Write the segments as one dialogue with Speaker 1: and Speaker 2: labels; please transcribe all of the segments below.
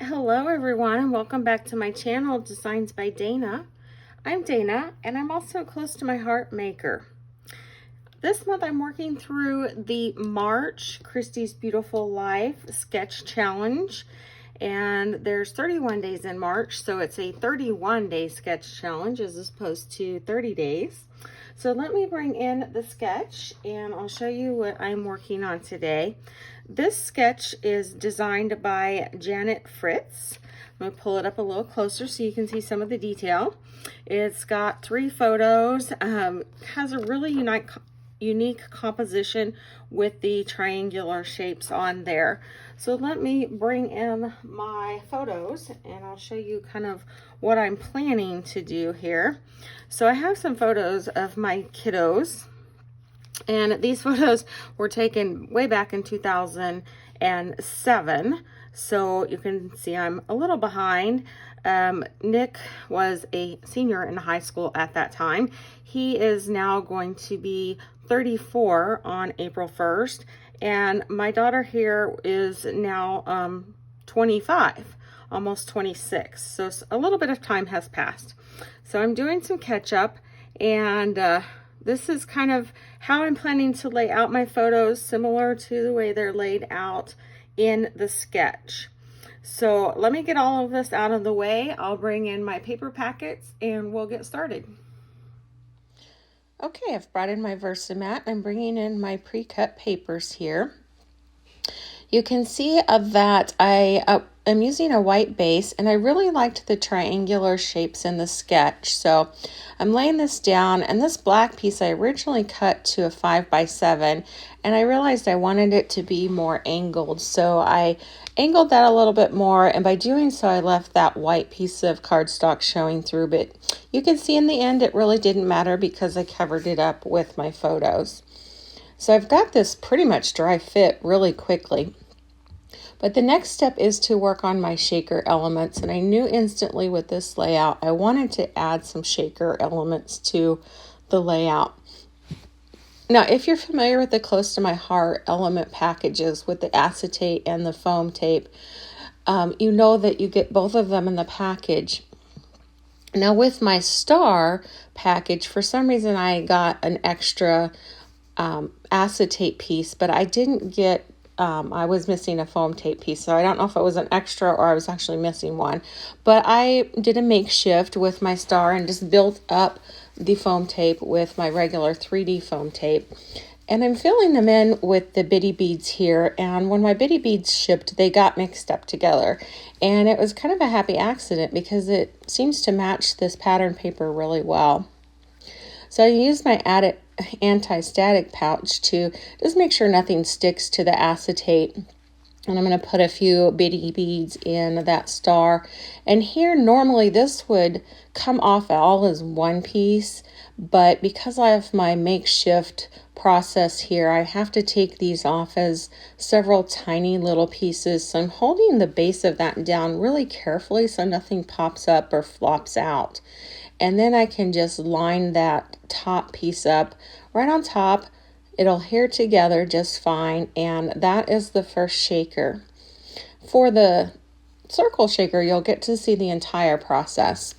Speaker 1: Hello everyone and welcome back to my channel, Designs by Dana. I'm Dana and I'm also close to my heart maker. This month I'm working through the March Christie's Beautiful Life Sketch Challenge, and there's 31 days in March, so it's a 31-day sketch challenge as opposed to 30 days. So let me bring in the sketch and I'll show you what I'm working on today. This sketch is designed by Janet Fritz. I'm going to pull it up a little closer so you can see some of the detail. It's got 3 photos, has a really unique composition with the triangular shapes on there. So let me bring in my photos and I'll show you kind of what I'm planning to do here. So I have some photos of my kiddos, and these photos were taken way back in 2007. So you can see I'm a little behind. Nick was a senior in high school at that time. He is now going to be 34 on April 1st. And my daughter here is now 25, almost 26. So a little bit of time has passed. So I'm doing some catch up, and this is kind of how I'm planning to lay out my photos, similar to the way they're laid out in the sketch. So let me get all of this out of the way. I'll bring in my paper packets and we'll get started. Okay, I've brought in my Versamat. I'm bringing in my pre-cut papers here. You can see that I'm using a white base, and I really liked the triangular shapes in the sketch. So I'm laying this down, and this black piece I originally cut to a 5x7, and I realized I wanted it to be more angled. So I angled that a little bit more, and by doing so I left that white piece of cardstock showing through, but you can see in the end it really didn't matter because I covered it up with my photos. So I've got this pretty much dry fit really quickly. But the next step is to work on my shaker elements, and I knew instantly with this layout I wanted to add some shaker elements to the layout. Now, if you're familiar with the Close to My Heart element packages with the acetate and the foam tape, you know that you get both of them in the package. Now with my star package, for some reason I got an extra acetate piece, but I didn't get I was missing a foam tape piece, so I don't know if it was an extra or I was actually missing one. But I did a makeshift with my star and just built up the foam tape with my regular 3D foam tape. And I'm filling them in with the bitty beads here, and when my bitty beads shipped, they got mixed up together. And it was kind of a happy accident because it seems to match this pattern paper really well. So I used my anti-static pouch to just make sure nothing sticks to the acetate. And I'm going to put a few bitty beads in that star. And here normally this would come off all as one piece, but because I have my makeshift process here, I have to take these off as several tiny little pieces. So I'm holding the base of that down really carefully so nothing pops up or flops out. And then I can just line that top piece up right on top. It'll adhere together just fine, and that is the first shaker. For the circle shaker, you'll get to see the entire process.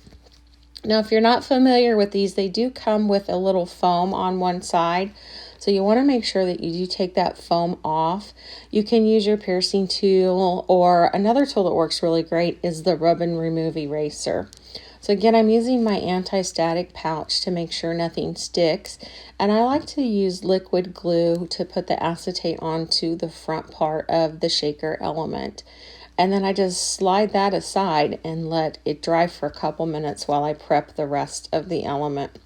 Speaker 1: Now, if you're not familiar with these, they do come with a little foam on one side. So you want to make sure that you do take that foam off. You can use your piercing tool, or another tool that works really great is the rub and remove eraser. So again, I'm using my anti-static pouch to make sure nothing sticks. And I like to use liquid glue to put the acetate onto the front part of the shaker element. And then I just slide that aside and let it dry for a couple minutes while I prep the rest of the element.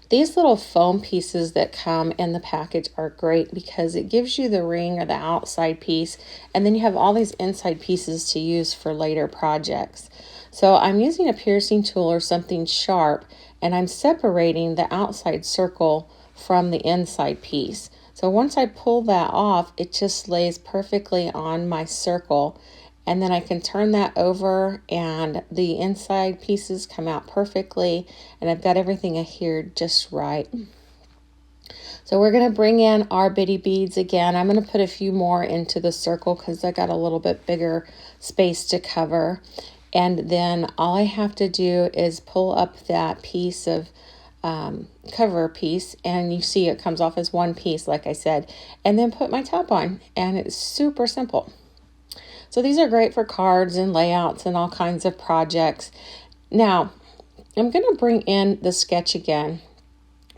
Speaker 1: These little foam pieces that come in the package are great because it gives you the ring or the outside piece, and then you have all these inside pieces to use for later projects. So I'm using a piercing tool or something sharp, and I'm separating the outside circle from the inside piece. So once I pull that off, it just lays perfectly on my circle, and then I can turn that over and the inside pieces come out perfectly, and I've got everything adhered just right. So we're going to bring in our bitty beads again. I'm going to put a few more into the circle because I got a little bit bigger space to cover. And then all I have to do is pull up that piece of cover piece, and you see it comes off as one piece, like I said, and then put my top on, and it's super simple. So these are great for cards and layouts and all kinds of projects. Now, I'm going to bring in the sketch again,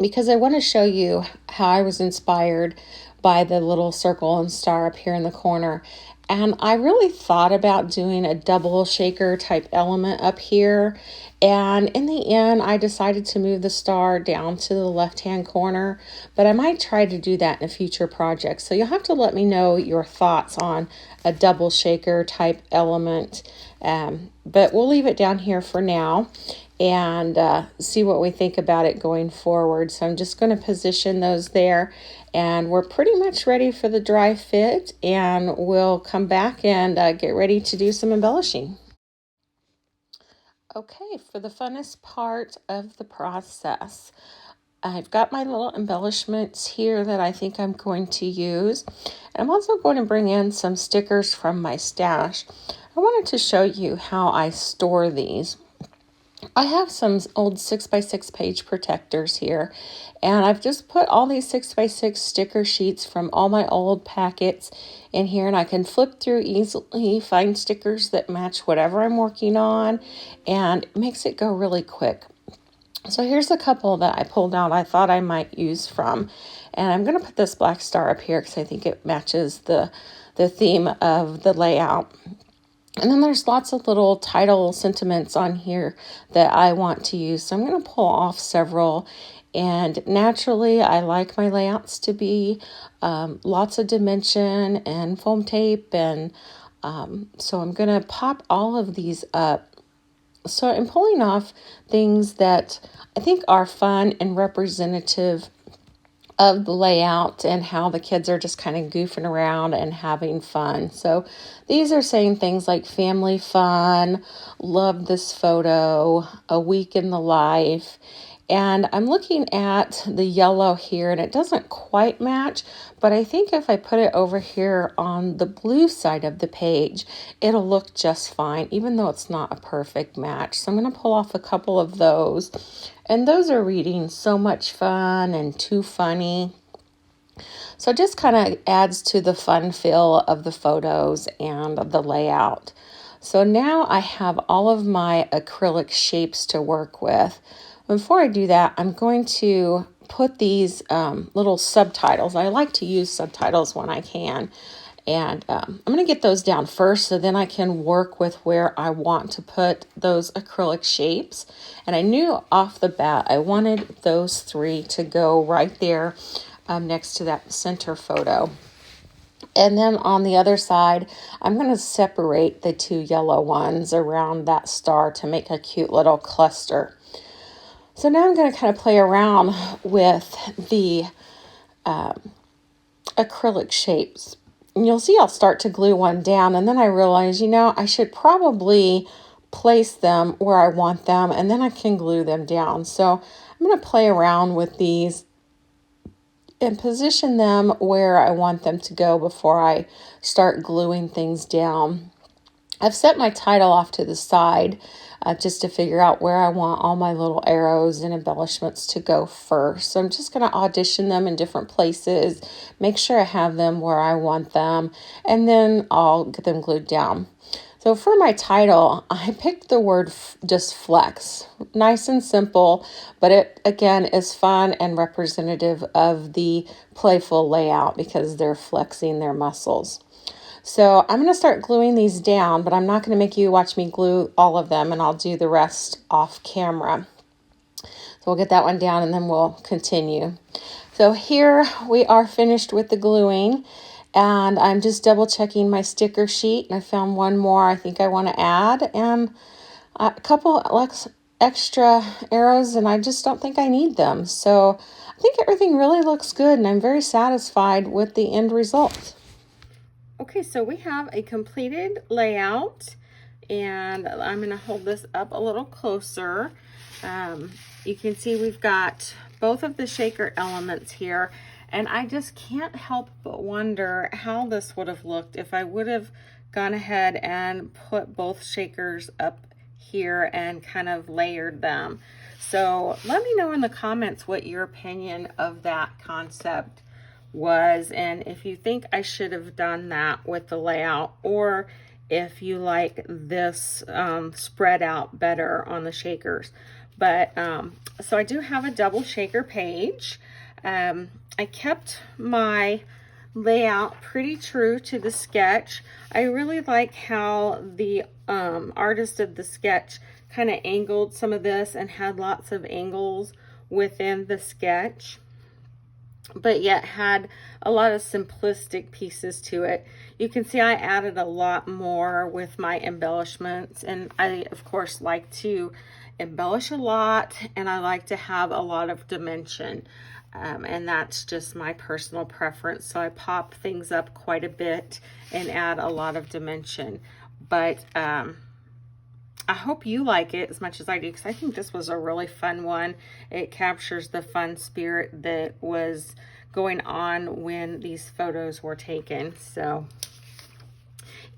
Speaker 1: because I want to show you how I was inspired by the little circle and star up here in the corner. And I really thought about doing a double shaker type element up here. And in the end, I decided to move the star down to the left-hand corner, but I might try to do that in a future project. So you'll have to let me know your thoughts on a double shaker type element. But we'll leave it down here for now and see what we think about it going forward. So I'm just going to position those there, and we're pretty much ready for the dry fit, and we'll come back and get ready to do some embellishing. Okay, for the funnest part of the process, I've got my little embellishments here that I think I'm going to use. And I'm also going to bring in some stickers from my stash. I wanted to show you how I store these. I have some old 6x6 page protectors here, and I've just put all these 6x6 sticker sheets from all my old packets in here, and I can flip through easily, find stickers that match whatever I'm working on, and it makes it go really quick. So here's a couple that I pulled out I thought I might use from, and I'm going to put this black star up here because I think it matches the theme of the layout. And then there's lots of little title sentiments on here that I want to use. So I'm going to pull off several. And naturally, I like my layouts to be lots of dimension and foam tape. And so I'm going to pop all of these up. So I'm pulling off things that I think are fun and representative of the layout and how the kids are just kind of goofing around and having fun. So these are saying things like family fun, love this photo, a week in the life. And I'm looking at the yellow here, and it doesn't quite match, but I think if I put it over here on the blue side of the page, it'll look just fine, even though it's not a perfect match. So I'm going to pull off a couple of those. And those are reading So Much Fun and Too Funny. So it just kind of adds to the fun feel of the photos and the layout. So now I have all of my acrylic shapes to work with. Before I do that, I'm going to put these little subtitles. I like to use subtitles when I can. And I'm going to get those down first so then I can work with where I want to put those acrylic shapes. And I knew off the bat I wanted those three to go right there next to that center photo. And then on the other side, I'm going to separate the two yellow ones around that star to make a cute little cluster. So now I'm going to kind of play around with the acrylic shapes. And you'll see I'll start to glue one down, and then I realize, I should probably place them where I want them, and then I can glue them down. So I'm going to play around with these and position them where I want them to go before I start gluing things down. I've set my title off to the side just to figure out where I want all my little arrows and embellishments to go first. So I'm just going to audition them in different places, make sure I have them where I want them, and then I'll get them glued down. So for my title, I picked the word just flex. Nice and simple, but it again is fun and representative of the playful layout because they're flexing their muscles. So I'm going to start gluing these down, but I'm not going to make you watch me glue all of them, and I'll do the rest off camera. So we'll get that one down and then we'll continue. So here we are finished with the gluing, and I'm just double checking my sticker sheet, and I found one more I think I want to add, and a couple extra arrows, and I just don't think I need them. So I think everything really looks good, and I'm very satisfied with the end result. Okay, so we have a completed layout, and I'm going to hold this up a little closer. You can see we've got both of the shaker elements here, And I just can't help but wonder how this would have looked if I would have gone ahead and put both shakers up here and kind of layered them. So let me know in the comments what your opinion of that concept was, and if you think I should have done that with the layout, or if you like this spread out better on the shakers. But so I do have a double shaker page. I kept my layout pretty true to the sketch. I really like how the artist of the sketch kind of angled some of this and had lots of angles within the sketch, but yet had a lot of simplistic pieces to it. You can see I added a lot more with my embellishments, and I of course like to embellish a lot, and I like to have a lot of dimension, and that's just my personal preference. So I pop things up quite a bit and add a lot of dimension. But I hope you like it as much as I do, because I think this was a really fun one. It captures the fun spirit that was going on when these photos were taken. So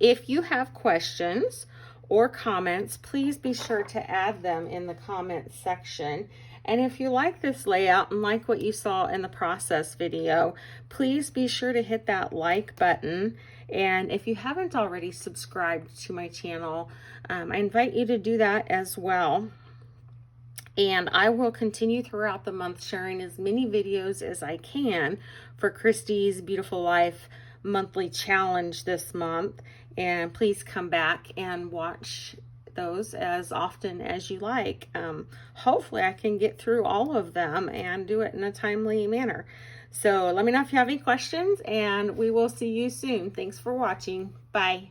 Speaker 1: if you have questions or comments, please be sure to add them in the comments section. And if you like this layout and like what you saw in the process video, please be sure to hit that like button. And if you haven't already subscribed to my channel, I invite you to do that as well. And I will continue throughout the month sharing as many videos as I can for Christy's Beautiful Life monthly challenge this month. And please come back and watch those as often as you like. Hopefully I can get through all of them and do it in a timely manner. So let me know if you have any questions, and we will see you soon. Thanks for watching. Bye.